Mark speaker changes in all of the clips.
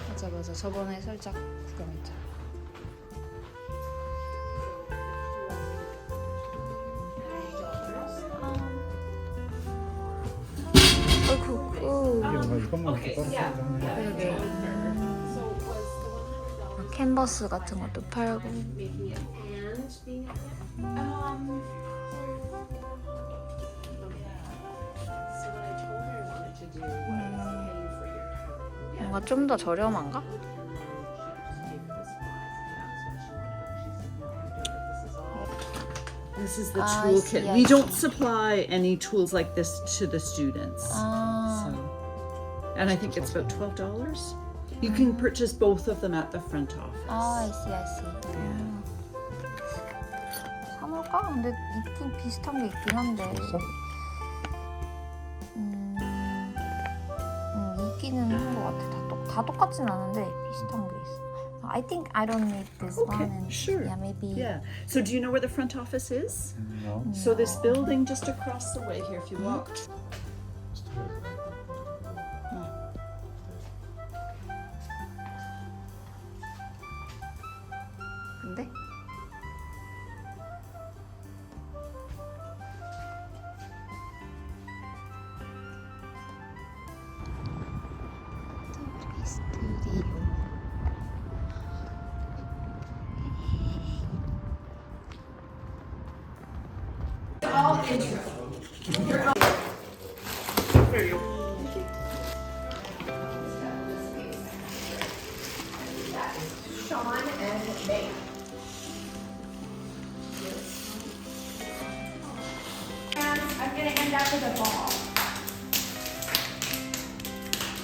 Speaker 1: 맞아 맞아. 저번에 살짝 구경했잖아.
Speaker 2: 이것만 이렇게 떨어뜨리잖아요.
Speaker 1: 그러게. 캔버스 같은 것도 팔고. 뭔가 좀 더 저렴한가?
Speaker 3: This is the
Speaker 1: I
Speaker 3: tool
Speaker 1: see,
Speaker 3: kit.
Speaker 1: I
Speaker 3: We don't
Speaker 1: see.
Speaker 3: supply any tools like this to the students.
Speaker 1: 아,
Speaker 3: And I think it's about $12. You can purchase both of them at the front office.
Speaker 1: I see, I see. 사볼까? 근데 이쁜 비슷한 게 있긴 한데.
Speaker 2: 있어?
Speaker 1: 있기는 한 것 같아. 다 똑같진 않은데 비슷한 게 있어. I think I don't need this one.
Speaker 3: Okay,
Speaker 1: And
Speaker 3: sure.
Speaker 1: Yeah, maybe.
Speaker 3: Yeah. So do you know where the front office is?
Speaker 2: No.
Speaker 3: So this building just across the way here, if you walk.
Speaker 1: 근데? 스튜디오.
Speaker 4: I'm going to end up with a ball.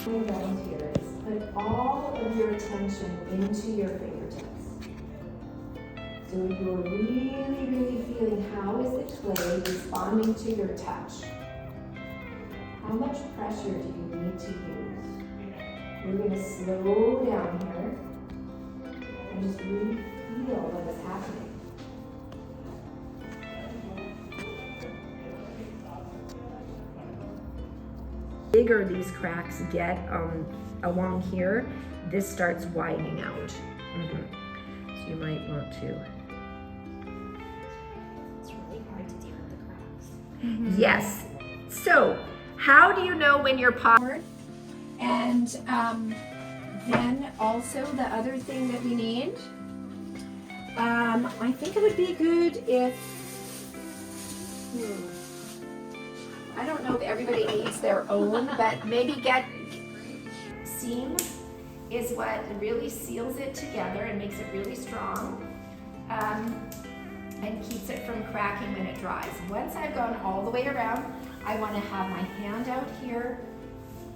Speaker 5: Volunteers, put all of your attention into your fingertips. So you're really feeling how is the clay responding to your touch? How much pressure do you need to use? We're going to slow down here and just really feel what is happening. Bigger these cracks get along here, this starts widening out. So you might want to.
Speaker 6: It's really hard to deal with the cracks.
Speaker 5: Yes. So, how do you know when you're
Speaker 4: Forward. And then also the other thing that we need, I think it would be good if, I don't know if everybody needs their own, but maybe get
Speaker 5: seam is what really seals it together and makes it really strong and keeps it from cracking when it dries. Once I've gone all the way around, I want to have my hand out here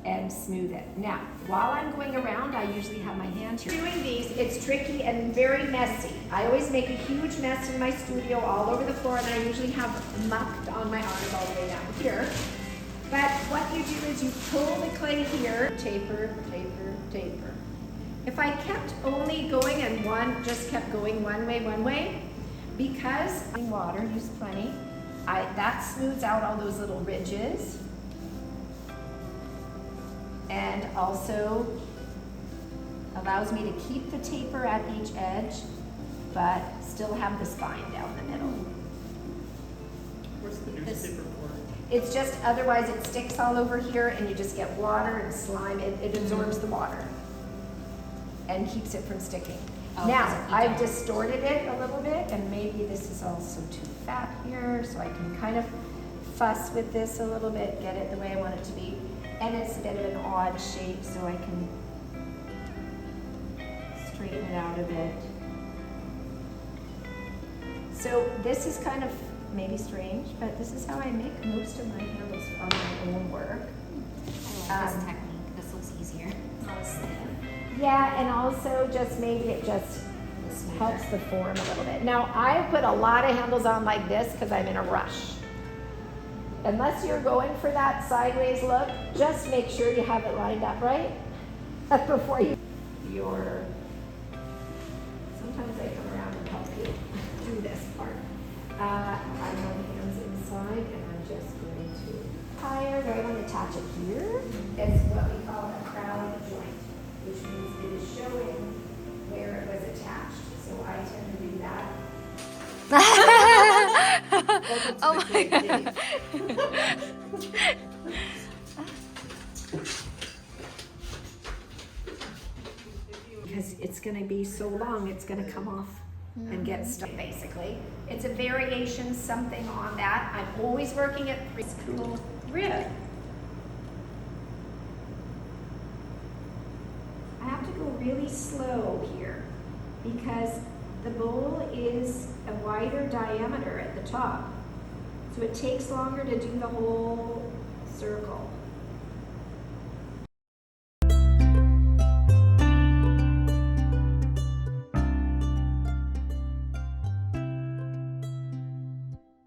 Speaker 5: and smooth it. Now, while I'm going around, I usually have my hand here. Doing these, it's tricky and very messy. I always make a huge mess in my studio all over the floor, and I usually have muck on my arms all the way down here. But what you do is you pull the clay here, taper, taper, taper. If I kept only going and just kept going one way, because water, use plenty, that smooths out all those little ridges. And also allows me to keep the taper at each edge, but still have the spine down the middle.
Speaker 7: What's the newspaper for?
Speaker 5: It's just, otherwise it sticks all over here and you just get water and slime. It absorbs the water and keeps it from sticking. Now, I've distorted it a little bit, and maybe this is also too fat here, so I can kind of fuss with this a little bit, get it the way I want it to be. And it's a bit of an odd shape, so I can straighten it out a bit. So this is kind of maybe strange, but this is how I make most of my handles on my own work.
Speaker 6: I like this technique. This looks easier. It's not as stiff.
Speaker 5: Yeah, and also just maybe it just helps the form a little bit. Now, I put a lot of handles on like this because I'm in a rush. Unless you're going for that sideways look, just make sure you have it lined up right before you're. Sometimes I come around and help you do this part. I have my hands inside and I'm attach it here. It's what we call a crowd joint, which means it is showing where it was attached. So I tend to do that.
Speaker 1: Oh my god.
Speaker 5: Because it's gonna be so long, it's gonna come off and get stuck, basically. It's a variation, something on that. I'm always working at this cool rib. I have to go really slow here because the bowl is a wider diameter at the top. So it takes longer to do the whole circle.